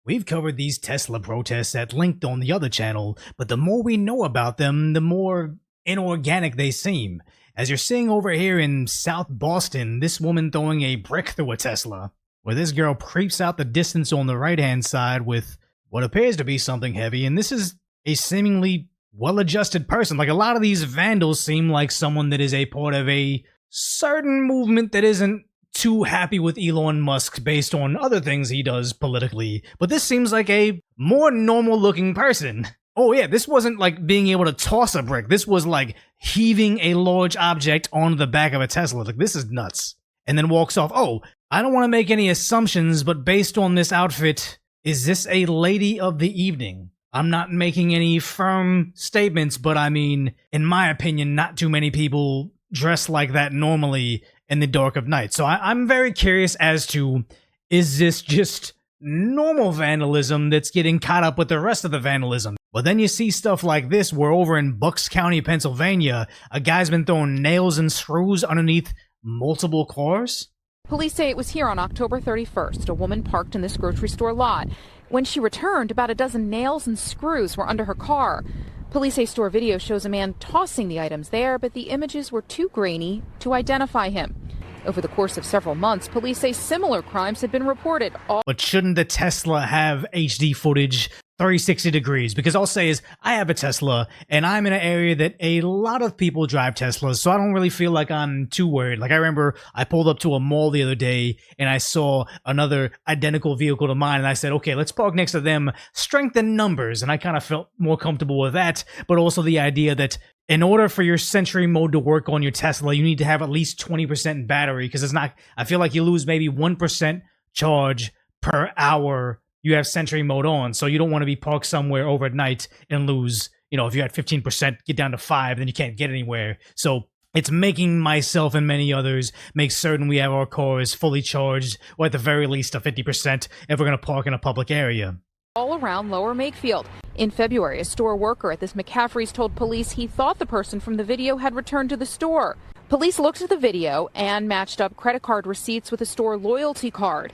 We've covered these Tesla protests at length on the other channel, but the more we know about them, the more inorganic they seem. As you're seeing over here in South Boston, this woman throwing a brick through a Tesla, where this girl creeps out the distance on the right-hand side with what appears to be something heavy, and this is a seemingly well-adjusted person. Like, a lot of these vandals seem like someone that is a part of a certain movement that isn't too happy with Elon Musk based on other things he does politically, but this seems like a more normal-looking person. Oh yeah, this wasn't like being able to toss a brick. This was like heaving a large object onto the back of a Tesla. Like, this is nuts. And then walks off. Oh, I don't want to make any assumptions, but based on this outfit, is this a lady of the evening? I'm not making any firm statements, but I mean, in my opinion, not too many people dress like that normally in the dark of night. So I'm very curious as to, is this just normal vandalism that's getting caught up with the rest of the vandalism? But then you see stuff like this, where over in Bucks County, Pennsylvania, a guy's been throwing nails and screws underneath multiple cars. Police say it was here on October 31st. A woman parked in this grocery store lot. When she returned, about a dozen nails and screws were under her car. Police say store video shows a man tossing the items there, but the images were too grainy to identify him. Over the course of several months, police say similar crimes had been reported. But shouldn't the Tesla have HD footage 360 degrees? Because I'll say is, I have a Tesla, and I'm in an area that a lot of people drive Teslas, so I don't really feel like I'm too worried. Like, I remember I pulled up to a mall the other day, and I saw another identical vehicle to mine, and I said, okay, let's park next to them, strengthen numbers, and I kind of felt more comfortable with that, but also the idea that in order for your Sentry mode to work on your Tesla, you need to have at least 20% battery, because it's not, I feel like you lose maybe 1% charge per hour you have Sentry mode on, so you don't want to be parked somewhere over at night and lose, you know, if you had 15%, get down to 5, then you can't get anywhere. So it's making myself and many others make certain we have our cars fully charged, or at the very least a 50% if we're going to park in a public area. All around Lower Makefield. In February, a store worker at this McCaffrey's told police he thought the person from the video had returned to the store. Police looked at the video and matched up credit card receipts with a store loyalty card.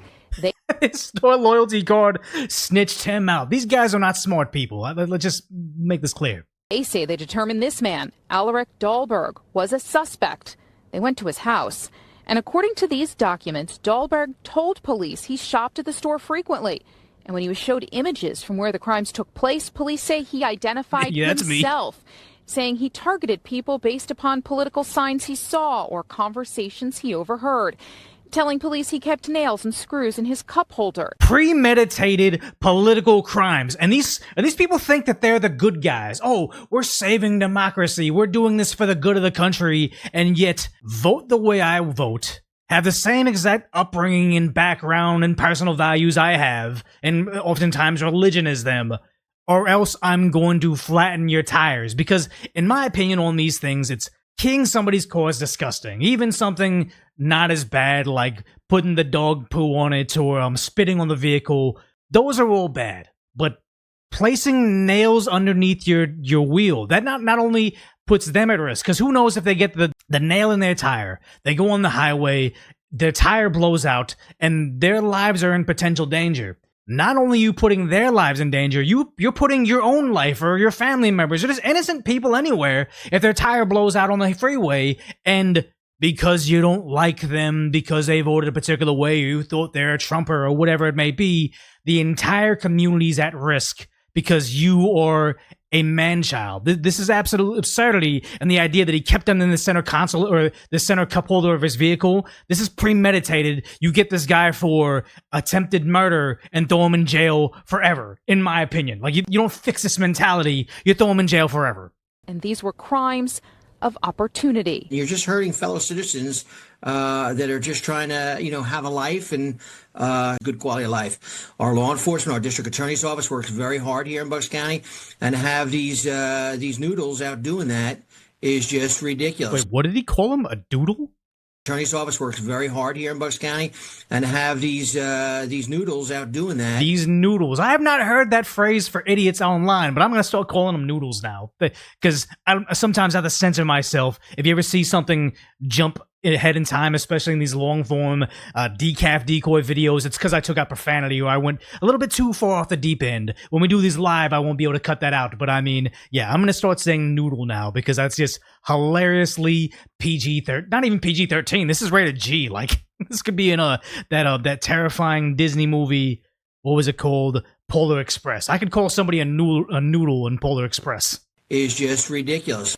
His store loyalty card snitched him out. These guys are not smart people. Let's just make this clear. They say they determined this man, Alaric Dahlberg, was a suspect. They went to his house. And according to these documents, Dahlberg told police he shopped at the store frequently. And when he was showed images from where the crimes took place, police say he identified himself, saying he targeted people based upon political signs he saw or conversations he overheard, telling police he kept nails and screws in his cup holder. Premeditated political crimes. And these people think that they're the good guys. Oh, we're saving democracy. We're doing this for the good of the country. And yet, vote the way I vote. Have the same exact upbringing and background and personal values I have, and oftentimes religion is them, or else I'm going to flatten your tires. Because in my opinion on these things, it's keying somebody's car is disgusting. Even something not as bad like putting the dog poo on it or spitting on the vehicle, those are all bad. But placing nails underneath your wheel, that not only puts them at risk, because who knows if they get the nail in their tire, they go on the highway, their tire blows out, and their lives are in potential danger. Not only are you putting their lives in danger, you're putting your own life or your family members or just innocent people anywhere if their tire blows out on the freeway, and because you don't like them, because they voted a particular way, or you thought they're a Trumper or whatever it may be, the entire community's at risk because you are a man-child. This is absolute absurdity, and the idea that he kept them in the center console or the center cup holder of his vehicle, this is premeditated. You get this guy for attempted murder and throw him in jail forever, in my opinion. Like, you don't fix this mentality, you throw him in jail forever. And these were crimes of opportunity. You're just hurting fellow citizens that are just trying to, have a life and good quality of life. Our law enforcement, our district attorney's office works very hard here in Bucks County, and to have these noodles out doing that is just ridiculous. Wait, what did he call him? A doodle? Attorney's office works very hard here in Bucks County, and to have these noodles out doing that. These noodles. I have not heard that phrase for idiots online, but I'm going to start calling them noodles now, because I sometimes have to censor myself. If you ever see something jump ahead in time, especially in these long form decaf decoy videos, it's because I took out profanity or I went a little bit too far off the deep end. When we do these live, I won't be able to cut that out. But I mean, yeah, I'm going to start saying noodle now because that's just hilariously PG-13. Not even PG-13. This is rated G. Like, this could be in that terrifying Disney movie. What was it called? Polar Express. I could call somebody a noodle in Polar Express. Is just ridiculous.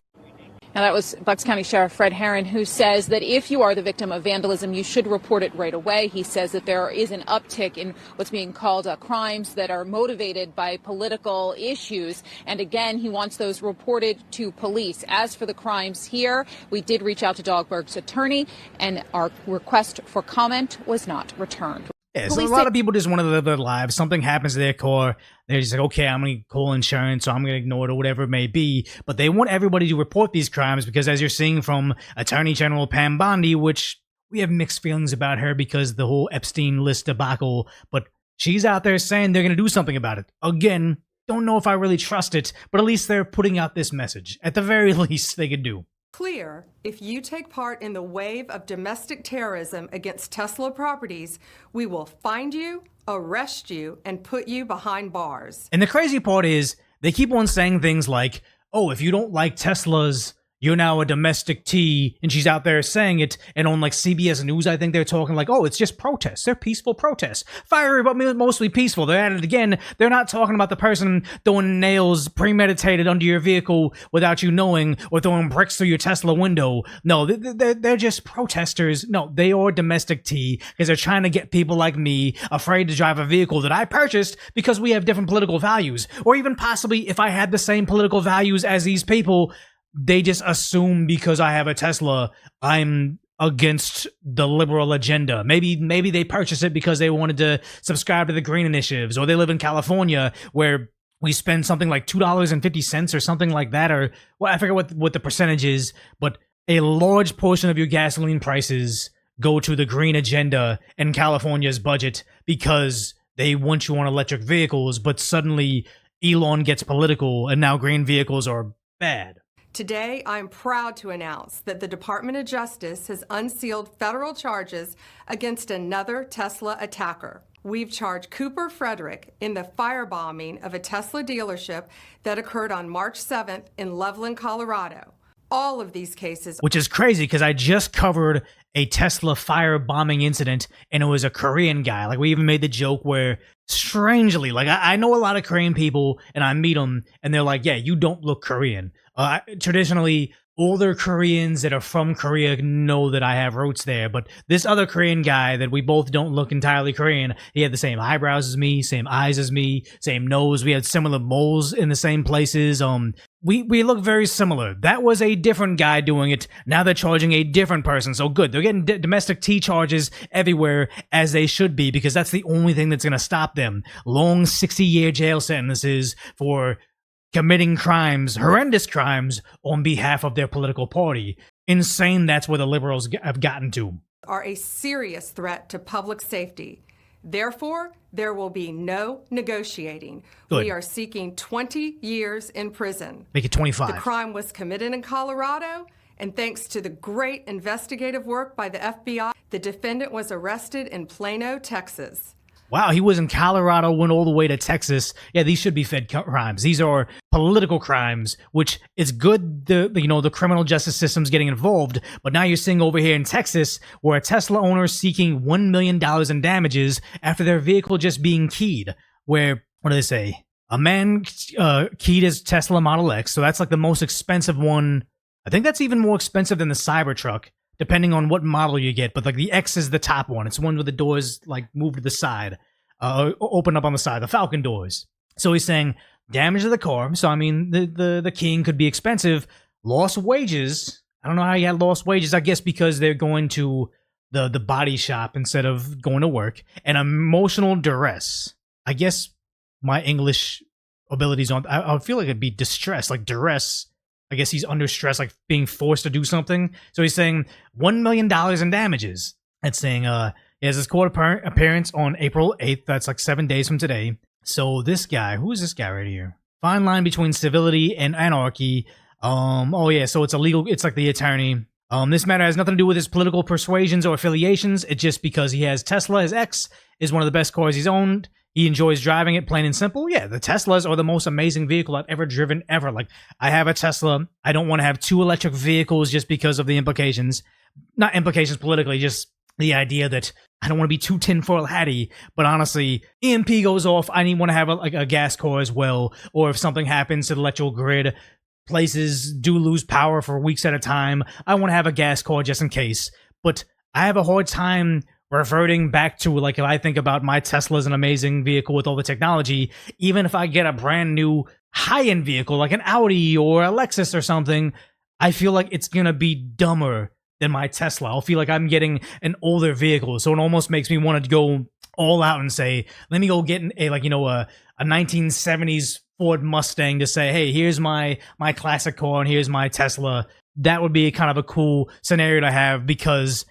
Now, that was Bucks County Sheriff Fred Herron, who says that if you are the victim of vandalism, you should report it right away. He says that there is an uptick in what's being called crimes that are motivated by political issues. And again, he wants those reported to police. As for the crimes here, we did reach out to Dahlberg's attorney, and our request for comment was not returned. Yeah, so a lot of people just want to live their lives. Something happens to their car. They're just like, okay, I'm going to call insurance or I'm going to ignore it or whatever it may be. But they want everybody to report these crimes because, as you're seeing from Attorney General Pam Bondi, which we have mixed feelings about her because the whole Epstein list debacle, but she's out there saying they're going to do something about it. Again, don't know if I really trust it, but at least they're putting out this message. At the very least, they could do. Clear, if you take part in the wave of domestic terrorism against Tesla properties, we will find you, arrest you, and put you behind bars. And the crazy part is, they keep on saying things like, oh, if you don't like Teslas, you're now a domestic T, and she's out there saying it, and on like CBS News, I think they're talking like, oh, it's just protests. They're peaceful protests. Fiery, but mostly peaceful. They're at it again. They're not talking about the person throwing nails premeditated under your vehicle without you knowing, or throwing bricks through your Tesla window. No, they're just protesters. No, they are domestic T, because they're trying to get people like me afraid to drive a vehicle that I purchased because we have different political values. Or even possibly, if I had the same political values as these people, they just assume because I have a Tesla, I'm against the liberal agenda. Maybe they purchased it because they wanted to subscribe to the green initiatives, or they live in California where we spend something like $2.50 or something like that, or well, I forget what the percentage is, but a large portion of your gasoline prices go to the green agenda in California's budget because they want you on electric vehicles, but suddenly Elon gets political and now green vehicles are bad. Today, I'm proud to announce that the Department of Justice has unsealed federal charges against another Tesla attacker. We've charged Cooper Frederick in the firebombing of a Tesla dealership that occurred on March 7th in Loveland, Colorado. All of these cases, which is crazy because I just covered a Tesla firebombing incident and it was a Korean guy. Like, we even made the joke where, strangely, like I know a lot of Korean people and I meet them and they're like, yeah, you don't look Korean. Traditionally, older Koreans that are from Korea know that I have roots there, but this other Korean guy that we both don't look entirely Korean, he had the same eyebrows as me, same eyes as me, same nose. We had similar moles in the same places. We look very similar. That was a different guy doing it. Now they're charging a different person. So good. They're getting domestic T charges everywhere, as they should be, because that's the only thing that's going to stop them. Long 60-year jail sentences for committing crimes, horrendous crimes, on behalf of their political party. Insane that's where the liberals have gotten to. Are a serious threat to public safety. Therefore, there will be no negotiating. Good. We are seeking 20 years in prison. Make it 25. The crime was committed in Colorado, and thanks to the great investigative work by the FBI, the defendant was arrested in Plano, Texas. Wow, he was in Colorado, went all the way to Texas. Yeah, these should be Fed crimes. These are political crimes, which is good. The criminal justice system's getting involved. But now you're seeing over here in Texas, where a Tesla owner is seeking $1 million in damages after their vehicle just being keyed. Where, what do they say? A man keyed his Tesla Model X, so that's like the most expensive one. I think that's even more expensive than the Cybertruck, depending on what model you get, but like the X is the top one. It's one where the doors like move to the side, open up on the side, the Falcon doors. So he's saying damage to the car. So I mean, the keying could be expensive. Lost wages. I don't know how he had lost wages. I guess because they're going to the body shop instead of going to work. And emotional duress. I guess my English abilities aren't. I feel like it'd be distress, like duress. I guess he's under stress, like being forced to do something. So he's saying $1 million in damages. That's saying he has his court appearance on April 8th. That's like 7 days from today. So this guy, who is this guy right here? Fine line between civility and anarchy. Oh yeah, so it's illegal. It's like the attorney. This matter has nothing to do with his political persuasions or affiliations. It's just because he has Tesla. His X is one of the best cars he's owned. He enjoys driving it, plain and simple. Yeah, the Teslas are the most amazing vehicle I've ever driven, ever. Like, I have a Tesla. I don't want to have 2 electric vehicles just because of the implications. Not implications politically, just the idea that I don't want to be too tinfoil hatty. But honestly, EMP goes off. I want to have a gas car as well. Or if something happens to the electrical grid, places do lose power for weeks at a time, I want to have a gas car just in case. But I have a hard time reverting back to, like, if I think about my Tesla as an amazing vehicle with all the technology, even if I get a brand new high-end vehicle like an Audi or a Lexus or something, I feel like it's gonna be dumber than my Tesla. I'll feel like I'm getting an older vehicle, so it almost makes me want to go all out and say, let me go get a 1970s Ford Mustang to say, hey, here's my classic car and here's my Tesla. That would be kind of a cool scenario to have, because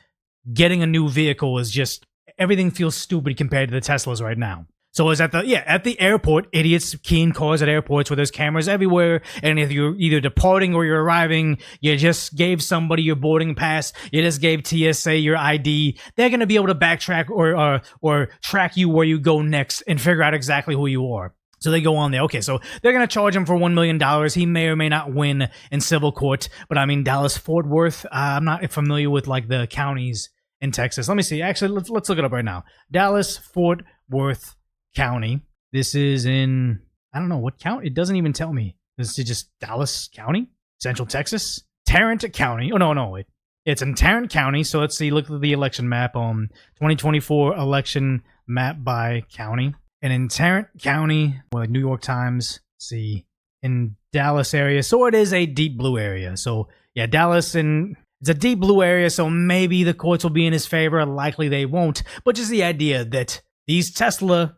getting a new vehicle is just, everything feels stupid compared to the Teslas right now. So it's at the airport, idiots keying cars at airports where there's cameras everywhere, and if you're either departing or you're arriving, you just gave somebody your boarding pass, you just gave TSA your ID, they're going to be able to backtrack or track you where you go next and figure out exactly who you are. So they go on there. Okay, so they're going to charge him for $1 million. He may or may not win in civil court, but I mean, Dallas-Fort Worth, I'm not familiar with like the counties in Texas. Let me see. Actually, let's look it up right now. Dallas-Fort Worth County. This is in, I don't know what county. It doesn't even tell me. This is just Dallas County, Central Texas, Tarrant County. Oh no, wait. It's in Tarrant County. So let's see. Look at the election map. 2024 election map by county. And in Tarrant County, well, New York Times. Let's see, in Dallas area. So it is a deep blue area. So yeah, Dallas and. It's a deep blue area, so maybe the courts will be in his favor. Likely they won't. But just the idea that these Tesla,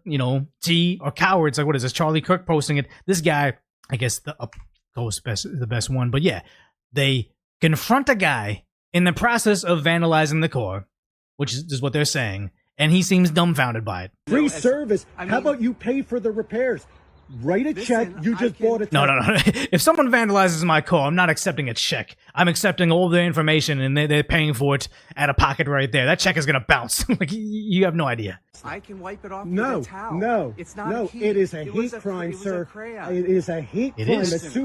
T are cowards. Like, what is this? Charlie Kirk posting it. This guy, I guess the Up Coast the best one. But yeah, they confront a guy in the process of vandalizing the car, which is what they're saying, and he seems dumbfounded by it. Free service. How about you pay for the repairs? Write a check. You just bought a No. If someone vandalizes my car, I'm not accepting a check. I'm accepting all their information, and they're paying for it out of pocket right there. That check is going to bounce. Like, you have no idea. I can wipe it off with No, a towel. no, It's not no. a key. It is a It was hate crime, it was sir. a crayon. It is a hate It crime. is.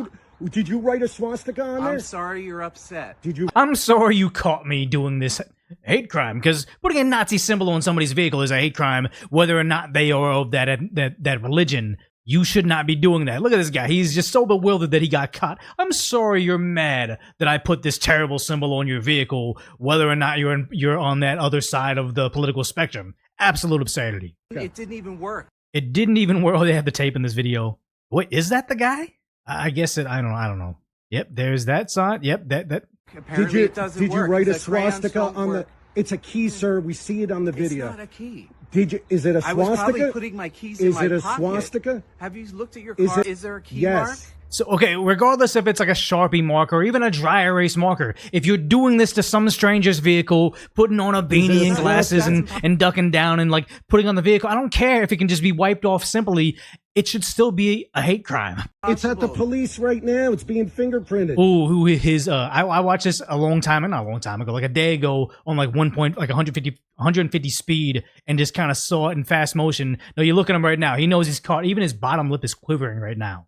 Did you write a swastika on there? I'm sorry you're upset. Did you? I'm sorry you caught me doing this hate crime, because putting a Nazi symbol on somebody's vehicle is a hate crime, whether or not they are of that religion. You should not be doing that. Look at this guy. He's just so bewildered that he got caught. I'm sorry you're mad that I put this terrible symbol on your vehicle, whether or not you're on that other side of the political spectrum. Absolute absurdity. It didn't even work. It didn't even work. Oh, they have the tape in this video. Wait, is that the guy? I guess it. I don't know. Yep, there's that sign. Yep, that. Apparently it doesn't Did you work. write a The crayons swastika don't on work. the? It's a key, sir. We see it on the video. It's not a key. Did you? Is it a I was probably swastika? putting my keys Is in it my a pocket. swastika? Have you looked at your Is car? it- Is there a key Yes. mark? So, okay, regardless if it's like a Sharpie marker or even a dry erase marker, if you're doing this to some stranger's vehicle, putting on a beanie and glasses and ducking down and like putting on the vehicle, I don't care if it can just be wiped off simply. It should still be a hate crime. It's at the police right now. It's being fingerprinted. Ooh, who his I watched this not a long time ago, like a day ago on like 150 speed, and just kind of saw it in fast motion. No, you look at him right now. He knows he's caught. Even his bottom lip is quivering right now.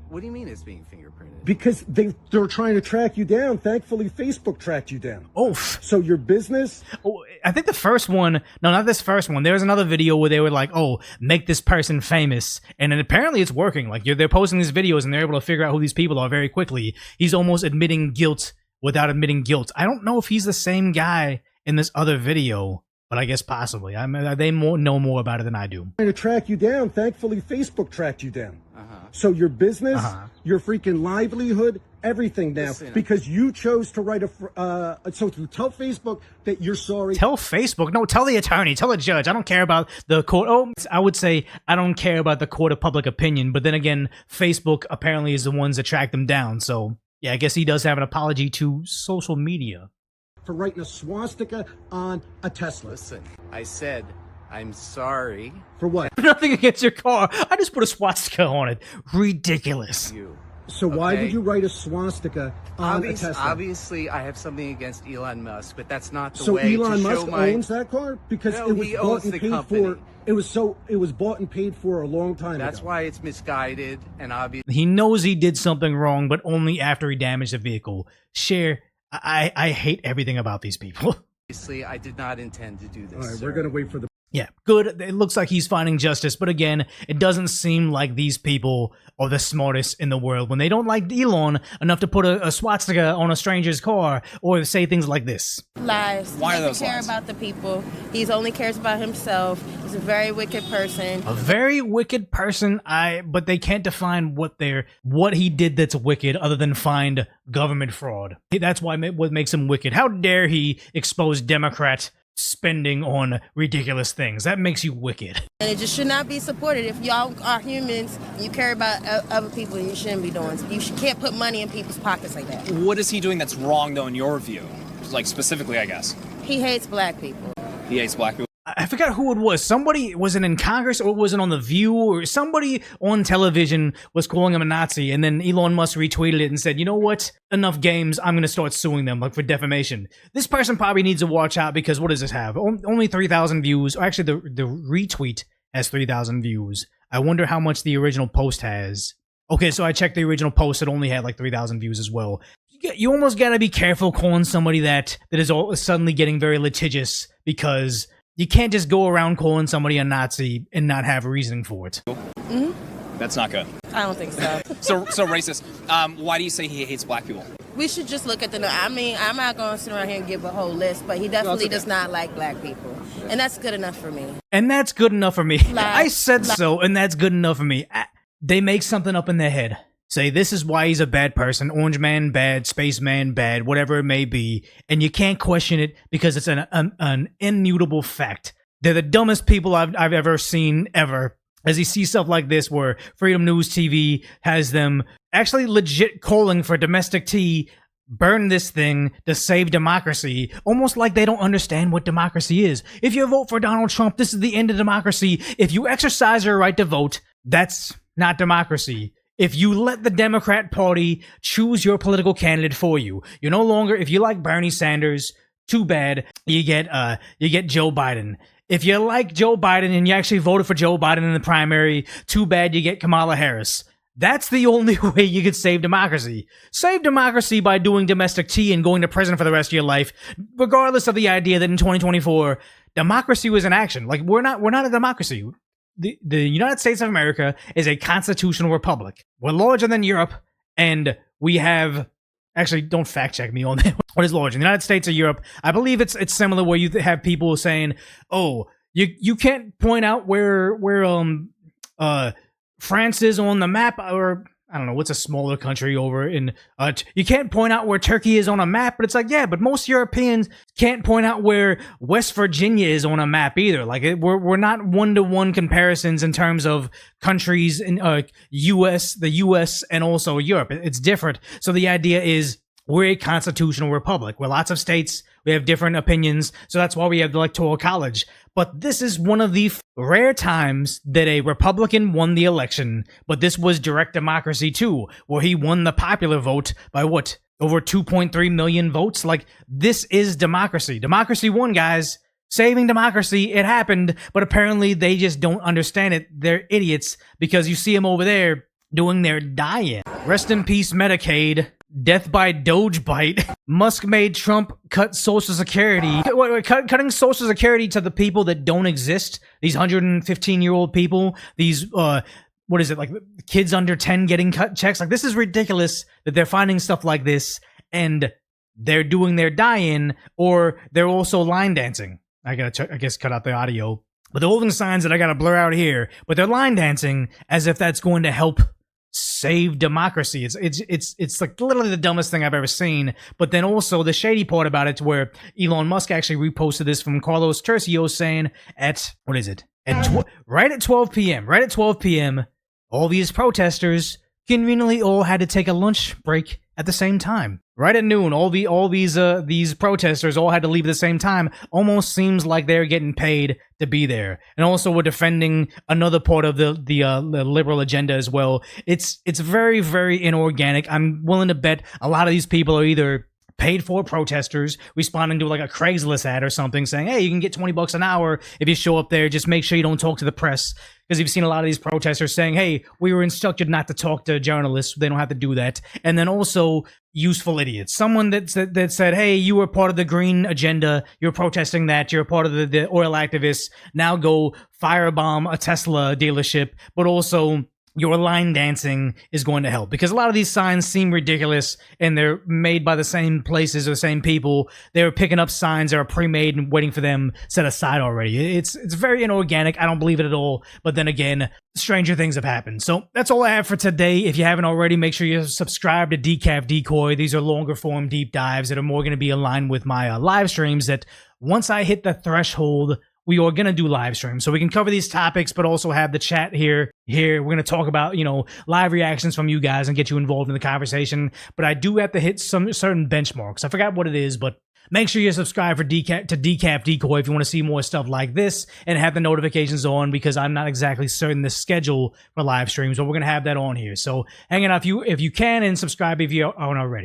What do you mean it's being fingerprinted? Because they're trying to track you down. Thankfully, Facebook tracked you down. Oof. So your business. Oh, I think the first one, no, not this first one. There was another video where they were like, oh, make this person famous. And then apparently it's working. Like, they're posting these videos and they're able to figure out who these people are very quickly. He's almost admitting guilt without admitting guilt. I don't know if he's the same guy in this other video, but I guess possibly. I mean, they know more about it than I do. Trying to track you down. Thankfully, Facebook tracked you down. So your business, your freaking livelihood, everything now, Listen, because you chose to write so to tell Facebook that you're sorry. Tell Facebook. No, tell the attorney. Tell the judge. I don't care about the court. Oh, I would say I don't care about the court of public opinion. But then again, Facebook apparently is the ones that track them down. So, yeah, I guess he does have an apology to social media. For writing a swastika on a Tesla. Listen, I said I'm sorry. For what? Nothing against your car. I just put a swastika on it. Ridiculous. You. So why Okay. would you write a swastika on a Tesla? Obviously, I have something against Elon Musk, but that's not the So way Elon to show Musk my... owns that car because No, it was he bought owns and the paid company. for. It was bought and paid for a long time That's ago. why it's misguided and obviously He knows he did something wrong, but only after he damaged the vehicle. Cher, I hate everything about these people. I did not intend to do this. All right, sir. we're gonna wait for the. Yeah, good. It looks like he's finding justice, but again, it doesn't seem like these people are the smartest in the world when they don't like Elon enough to put a swastika on a stranger's car or say things like this. Lies. Why he are those doesn't care lies? about the people. He only cares about himself. He's a very wicked person. A very wicked person, but they can't define what he did that's wicked other than find government fraud. That's what makes him wicked. How dare he expose Democrat spending on ridiculous things? That makes you wicked. And it just should not be supported. If y'all are humans, you care about other people, you shouldn't be doing. Can't put money in people's pockets like that. What is he doing that's wrong, though, in your view? Like, specifically, I guess. He hates black people. He hates black people. I forgot who it was. Somebody, was it in Congress or was it on The View, or somebody on television was calling him a Nazi, and then Elon Musk retweeted it and said, you know what? Enough games. I'm going to start suing them, like, for defamation. This person probably needs to watch out because what does this have? Only 3,000 views. Or actually, the retweet has 3,000 views. I wonder how much the original post has. Okay, so I checked the original post. It only had like 3,000 views as well. You almost got to be careful calling somebody that is all suddenly getting very litigious, because you can't just go around calling somebody a Nazi and not have reasoning for it. That's not good. I don't think so. So racist. Why do you say he hates black people? We should just look at I mean, I'm not going to sit around here and give a whole list, but he definitely does not like black people. And that's good enough for me. And that's good enough for me. I said so, and that's good enough for me. They make something up in their head. Say, this is why he's a bad person. Orange man bad, space man bad, whatever it may be. And you can't question it because it's an immutable fact. They're the dumbest people I've ever seen, ever. As you see stuff like this where Freedom News TV has them actually legit calling for domestic tea, burn this thing to save democracy, almost like they don't understand what democracy is. If you vote for Donald Trump, this is the end of democracy. If you exercise your right to vote, that's not democracy. If you let the Democrat Party choose your political candidate for you, you're no longer, if you like Bernie Sanders, too bad, you get Joe Biden. If you like Joe Biden and you actually voted for Joe Biden in the primary, too bad, you get Kamala Harris. That's the only way you could save democracy. Save democracy by doing domestic tea and going to prison for the rest of your life, regardless of the idea that in 2024, democracy was in action. Like, we're not a democracy. The United States of America is a constitutional republic. We're larger than Europe, and we have... Actually, don't fact check me on that. What is larger, the United States or Europe? I believe it's similar, where you have people saying, "Oh, you can't point out where France is on the map," or I don't know, what's a smaller country over in, you can't point out where Turkey is on a map, but it's like, yeah, but most Europeans can't point out where West Virginia is on a map either. Like, we're not one-to-one comparisons in terms of countries in the US and also Europe. It's different. So the idea is we're a constitutional republic where lots of states, we have different opinions. So that's why we have the Electoral College. But this is one of the rare times that a Republican won the election. But this was direct democracy too, where he won the popular vote by what? Over 2.3 million votes? Like, this is democracy. Democracy won, guys. Saving democracy, it happened. But apparently they just don't understand it. They're idiots, because you see them over there doing their die-in. Rest in peace, Medicaid. Death by Doge bite. Musk made Trump cut Social Security. Cutting Social Security to the people that don't exist. These 115-year-old people. These, what is it, like kids under 10 getting cut checks. Like, this is ridiculous that they're finding stuff like this and they're doing their die-in, or they're also line dancing. I guess cut out the audio. But the holding signs that I gotta blur out here, but they're line dancing as if that's going to help save democracy. It's like literally the dumbest thing I've ever seen. But then also the shady part about it, where Elon Musk actually reposted this from Carlos Tercio saying at, what is it? Right at 12 p.m., all these protesters conveniently all had to take a lunch break at the same time. Right at noon, all these protesters all had to leave at the same time. Almost seems like they're getting paid to be there, and also we're defending another part of the liberal agenda as well. It's very, very inorganic. I'm willing to bet a lot of these people are either paid for protesters responding to like a Craigslist ad or something saying, hey, you can get $20 an hour if you show up there. Just make sure you don't talk to the press. Because you've seen a lot of these protesters saying, hey, we were instructed not to talk to journalists. They don't have to do that. And then also useful idiots. Someone that said, hey, you were part of the green agenda. You're protesting that. You're a part of the oil activists. Now go firebomb a Tesla dealership. But also your line dancing is going to help, because a lot of these signs seem ridiculous and they're made by the same places or the same people. They're picking up signs that are pre-made and waiting for them set aside already. It's very inorganic. I don't believe it at all. But then again, stranger things have happened. So that's all I have for today. If you haven't already, make sure you subscribe to Decaf Decoy. These are longer form deep dives that are more going to be aligned with my live streams, that once I hit the threshold, we are going to do live streams so we can cover these topics, but also have the chat here. We're going to talk about, live reactions from you guys and get you involved in the conversation. But I do have to hit some certain benchmarks. I forgot what it is, but make sure you subscribe to Decaf Decoy if you want to see more stuff like this and have the notifications on, because I'm not exactly certain the schedule for live streams, but we're going to have that on here. So hang it out if you can, and subscribe if you aren't already.